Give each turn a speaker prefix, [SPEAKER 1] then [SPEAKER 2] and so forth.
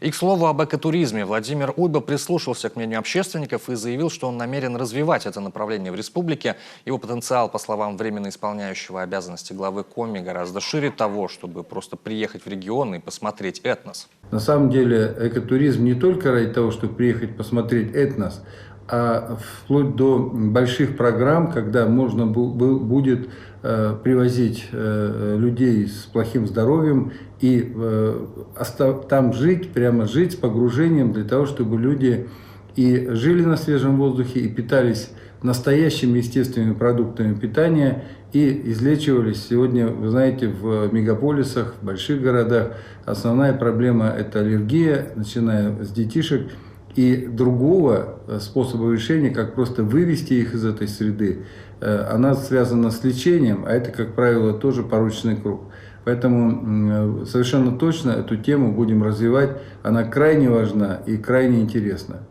[SPEAKER 1] И, к слову, об экотуризме. Владимир Уйба прислушался к мнению общественников и заявил, что он намерен развивать это направление в республике. Его потенциал, по словам временно исполняющего обязанности главы Коми, гораздо шире того, чтобы просто приехать в регион и посмотреть этнос.
[SPEAKER 2] На самом деле экотуризм не только ради того, чтобы приехать посмотреть этнос, а вплоть до больших программ, когда можно будет привозить людей с плохим здоровьем и там жить, прямо жить с погружением для того, чтобы люди и жили на свежем воздухе, и питались настоящими естественными продуктами питания, и излечивались. Сегодня, вы знаете, в мегаполисах, в больших городах основная проблема – это аллергия, начиная с детишек. И другого способа решения, как просто вывести их из этой среды, она связана с лечением, а это, как правило, тоже порочный круг. Поэтому совершенно точно эту тему будем развивать. Она крайне важна и крайне интересна.